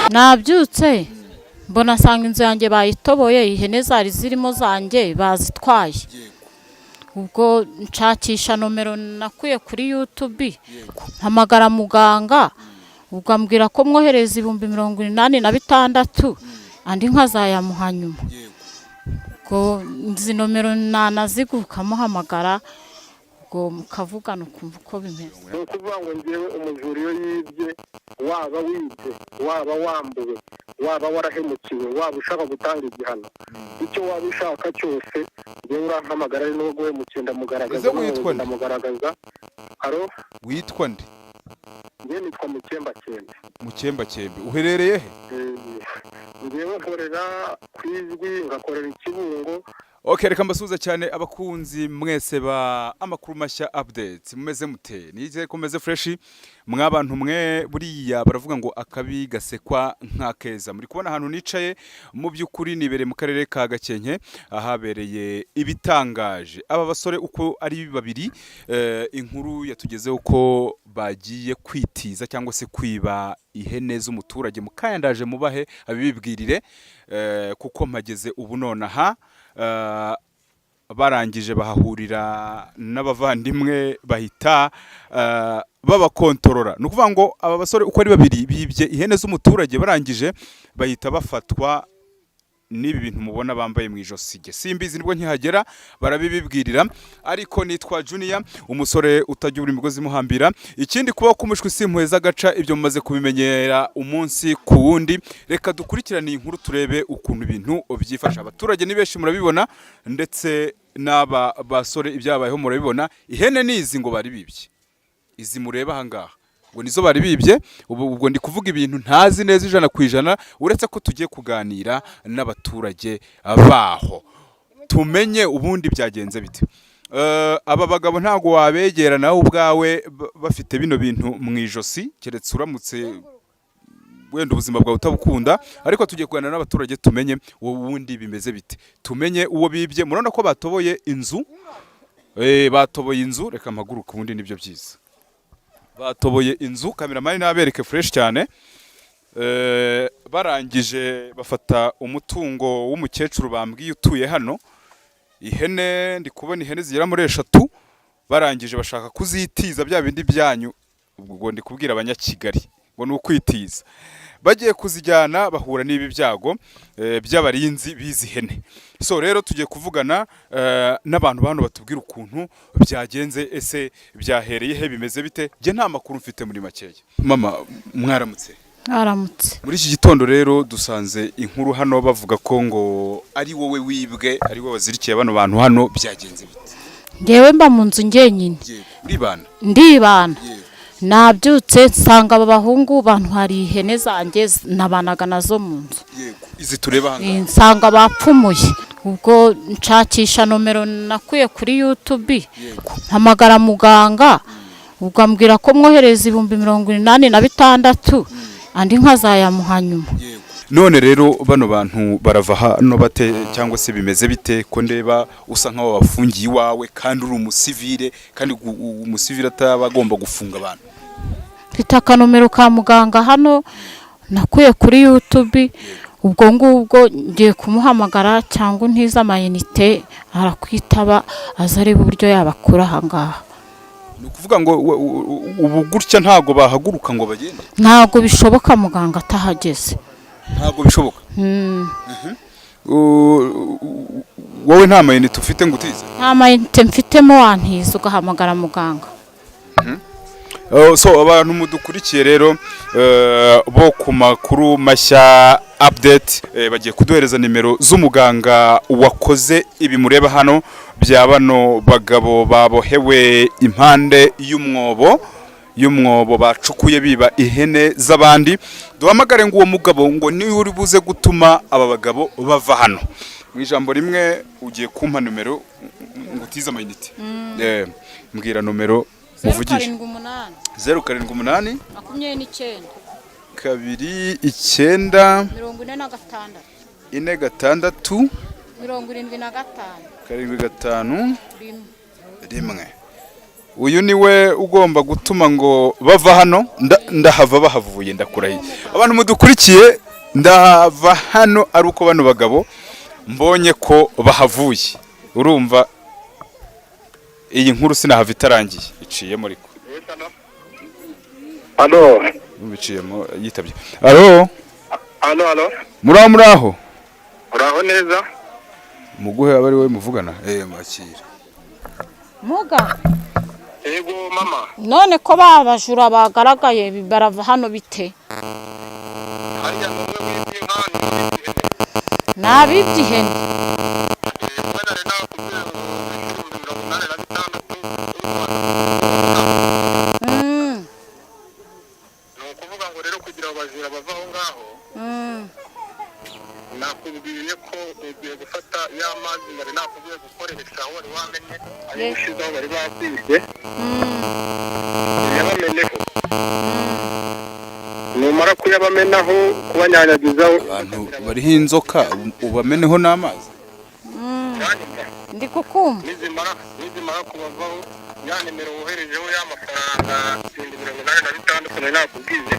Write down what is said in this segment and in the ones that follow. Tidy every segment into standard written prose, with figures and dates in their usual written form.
nabyutse mbona asanga inzu yanjye bayitoboye, ihene zari zirimo zanjye bazitwaye. Ubwo nshakisha nomero nakuye kuri YouTube, mpamagara muganga, ubwo ambwira ko mwohereza 86,000 andi nkazayamuha nyuma. Ubwo izi nomero nanaziguka muhamagara, ubwo mukavugana ukumva uko bimeze. Ni ukuvuga ngo ngewe umujura iyo yibye, waba wibye, waba wambuwe, waba warahemukiwe, waba ushaka gutanga igihano, icyo waba ushaka cyose ngewe urampamagara, ari no guhemukira ndamugaragaza. Haro, witwa nde? ngewe nitwa Mukembakembe. Uherereye he? ngewe nkorera kwizwi, ngakorera Ikibungo. Okay, reka mbasuhuza cyane abakunzi mwese ba amakuru mashya updates. Mumeze mute? Nizeye ko meze fresh. Mwabantu mwe buriya baravuga ngo akabi gasekwa nk'akeza. Muri kubona ahantu nicaye, mu by'ukuri nibere mu karere ka Gakenke, ahabereye ibitangaje. Aba basore uko ari babiri, inkuru yatugezeho ko bagiye kwitiza cyangwa se kwiba ihene z'umuturage. Mukayandaje mubahe abibibwirire, kuko mpageze ubu nonaha. Barangije bahahurira n'abavandimwe bahita babakontorora. Nukuvuga ngo aba basore uko ari babiri bibye ihene z'umuturage, barangije bahita bafatwa n'ibi bintu mubona bambaye mu ijosi. Simbizi nibwo nkihagera barabibibwirira, ariko nitwa Junior, umusore utajya uri imigozi muhambira. Ikindi kuba kumushwe simpuheza gaca, ibyo mumaze kubimenyera umunsi ku wundi. Reka dukurikirane inkuru turebe ukuntu ibintu byifasha. Abaturage ni benshi murabibona, ndetse n'aba basore ibyabayeho murabibona. Ihene nizi ngo bari bibye, izi mureba ahangaha ngo nizo bari bibye. Ubwo ndi kuvuga ibintu ntazi neza 100%, uretse ko tugiye kuganira n'abaturage baho tumenye ubundi byagenze bite. Aba bagabo ntago wabegera nawe ubwawe bafite bino bintu mu ijosi, keretse uramutse wenda ubuzima bwawe utabukunda. Ariko tugiye kuganira n'abaturage tumenye ubundi bimeze bite, tumenye uwo bibye. Murabona ko batoboye inzu, batoboye inzu. Reka mpaguruka ubundi nibyo byiza. Batoboye inzu, kameramani nabereke fresh cyane. Barangije bafata umutungo w'umukecuru bambwiye utuye hano. Ihene ndi kubona ihene zigera muri 3, barangije bashaka kuzitiza bya bindi byanyu. Ubwo ndi kubwira abanyakigali ngo ni ukwitiza. Bagiye kuzijyana bahura n'ibi byago by'abarinzi bizi hene. So rero tugiye kuvugana n'abantu bano batubwira ukuntu byagenze, ese byahereye he, bimeze bite. Je nta makuru mfite muri makeya. Mama mwaramutse? Aramutse. Muri iki gitondo rero dusanze inkuru hano bavuga ko ngo ari wowe wibwe, ari wowe wazirikiye bano bantu hano. Byagenze bite? Ngewe mba mu nzu ngenyine. Ndibana. Nabyutse nsanga aba bahungu bantwariye ihene zanjye nabanaga nazo mu nzu. Yego, izi tureba hanga nsanga bapfumuye. Ubwo nshakisha nomero nakuye kuri YouTube, mpamagara muganga, ubwo ambwira ko mwohereza 86,000 andi nkazayamuha nyuma. None rero bano bantu barava hano bate, cyangwa se bimeze bite ko ndeba usa nkaho bafungiye iwawe kandi uri umusivile, kandi umusivile atabagomba gufunga abantu? Mfite akanomero ka muganga hano nakuye kuri YouTube. Ubwo ngubwo ngiye kumuhamagara cyangwa ntiza amayinite, arakwitaba azari uburyo yabakura ahangaha. Nukuvuga ngo ubu gutya ntago bahaguruka ngo bagende? Ntago bishoboka muganga atahageze. Ntago bishoboka? Wowe nta mayinite ufite ngo utize? Nta mayinite mfitemo, wantiza ugahamagara muganga. So abantu mudukurikiye rero bo ku makuru mashya update, bagiye kuduhereza nimero z'umuganga wakoze ibi mureba hano bya bano bagabo babohewe impande y'umwobo bacukuye biba ihene z'abandi. Duhamagare ngo uwo mugabo ngo ni uri buze gutuma aba bagabo bava hano. Mu ijambo rimwe ugiye kumpa nimero ngo utize amayinite. Mbwira nomero muvugisha. 078 29 2 9 46 75 75 1. uyu niwe ugomba gutuma ngo bava hano ndahava bahavuye ndakurahiye abantu mudukurikiye ndahava hano ari uko bano bagabo mbonye ko bahavuye urumva iyi nkuru sinahava itarangiye iciyemo ariko Alo. Biciyemo yitabye. Alo. Alo. Muraho. Uraho neza? Muguhe abari we muvugana. Makira. Muga. Yego mama. None ko babajura bagaragaye barava hano bite? Hariya numwe w'ibyo nkani. Nabibyihene. Nakubwiye ko ugiye gufata ya mazi ngari nakubwiye gukoresha wari wamenye ayo ushizeho bari bakwibye yabameneho numara kuyabamenaho kubanyanyagizaho abantu bariho inzoka ubameneho n'amazi ndi kukumva nizimara kubavaho ya nimero woherejeho y'amafaranga 86 nari nakubwiye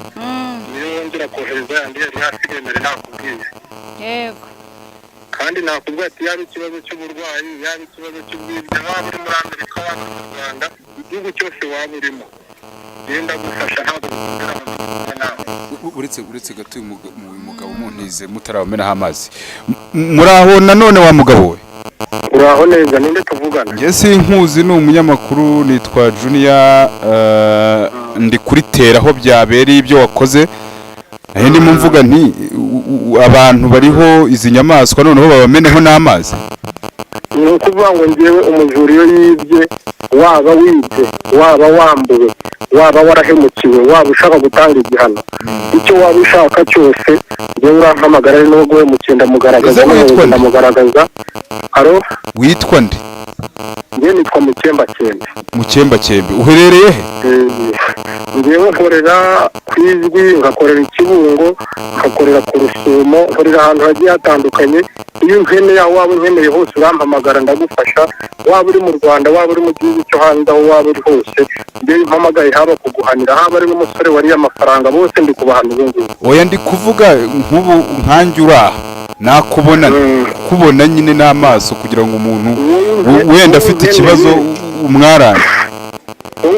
niyo wongera kohereza yandi yari hasigaye mbere nakubwiye yego kandi nakubwira ati yaba ikibazo cy'uburwayi yaba ikibazo cy'ubwibye waba uri muri Amerika waba mu Rwanda igihugu cyose waba urimo genda gufasha ntabwo uretse gato uyu mugabo muntize mutarabamenaho amazi muraho nanone wa mugabo we uraho neza ninde tuvugana nge sinkuzi ni umunyamakuru nitwa Junior ndi kuri tera aho byabereye ibyo wakoze naho ndimo mvuga nti abantu bariho izi nyamaswa noneho babameneho n'amazi ni ukuvuga ngo ngewe umujura iyo yibye waba wibye waba wambuwe waba warahemukiwe waba ushaka gutanga igihano icyo waba ushaka cyose ngewe urampamagara ari no guhemukira ndamugaragaza ndamugaragaza aro witwa nde ngewe nitwa Mukembakembe uherereye he ngewe nkorera kwizwi ngakorera ikibungo ngakorera ku Rusumo nkorera ahantu hagiye hatandukanye iyo unkeneye aho waba unkeneye hose urampamagara ndagufasha waba uri mu Rwanda waba uri mu gihugu cyo hanze aho waba uri hose ngewe mpamagaye haba kuguhanira haba ari n'umusore wariye amafaranga bose ndi kubahana ubu oya ndi kuvuga nk'ubu nkanjye uraha kubona nyine n'amaso kugira ngo umuntu wenda afite ikibazo umwarane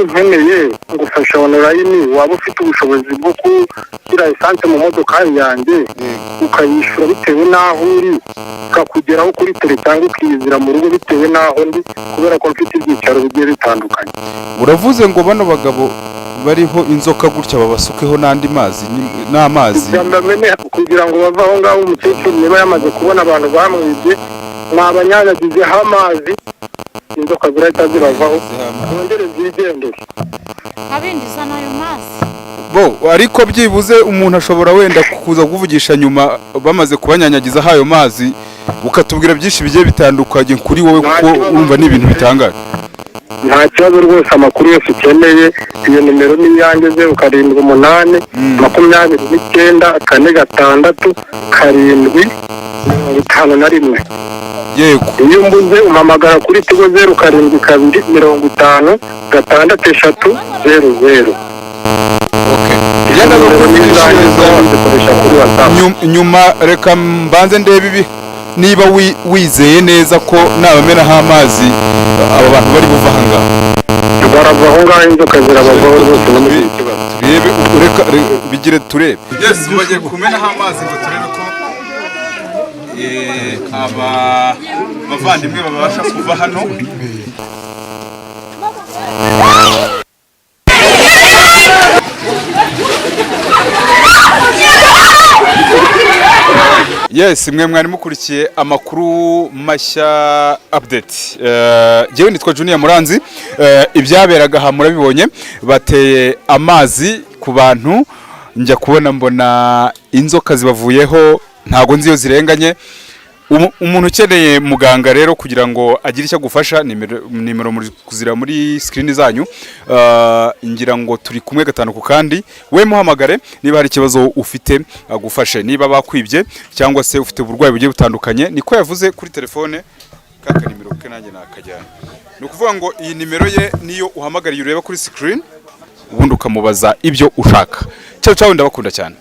nkeneye ngufasha online waba ufite ubushobozi bwo gushyira essence mu modoka yanjye ukayishura bitewe n'aho uri ukakugeraho kuri tele cyangwa ukiyizira mu rugo bitewe n'aho ndi kubera ko mfite ibyicaro bigiye bitandukanye uravuze ngo bano bagabo bariho inzoka gutya babasukeho n'andi mazi n'amazi kugira ngo bave aho ngaho umukecuru niba yamaze kubona abantu bamwibye mwabanyanyagizeho amazi inzoka zirahita zibavaho zongere zigendere abindiza nayo mazi ariko byibuze umuntu ashobora wenda kuza kuvugisha nyuma bamaze kubanyanyagiza ayo mazi ukatubwira byinshi bigiye bitandukanye kuri wowe kuko urumva ni ibintu bitangaje nta kibazo rwose amakuru yose ukeneye iyo nimero ni iyanjye 0788 29 4 6 7 yego iyo mbuze umpamagara kuri tigo 0722 50 6 00 nyuma reka mbanze ndebe ibi niba wizeye neza ko nabamenaho amazi aba bantu bari buva ahangaha barava aho ngaho inzoka zirabavaho rwose muri iki kibazo turebe reka bigire turebe yes bagiye kumenaho amazi ngo turebe ko bavandimwe babasha kuva hano yes mwe mwari mukurikiye amakuru mashya update jewe nitwa Junior Muranzi ibyaberaga aha murabibonye bateye amazi ku bantu njya kubona mbona inzoka zibavuyeho ntago nziyo zirenganye umuntu ukeneye muganga rero kugira ngo agire icyo agufasha nimero muri kuzira muri screen zanyu ngira ngo turi kumwe gatanu ku kandi we muhamagare niba hari ikibazo ufite agufashe niba bakwibye cyangwa se ufite uburwayi bugiye butandukanye niko yavuze kuri telefone kaka nimero ke nanjye nakajyana ni ukuvuga ngo iyi nimero ye niyo uhamagariye ureba kuri screen ubundi ukamubaza ibyo ushaka. Ciao ciao, ndabakunda cyane.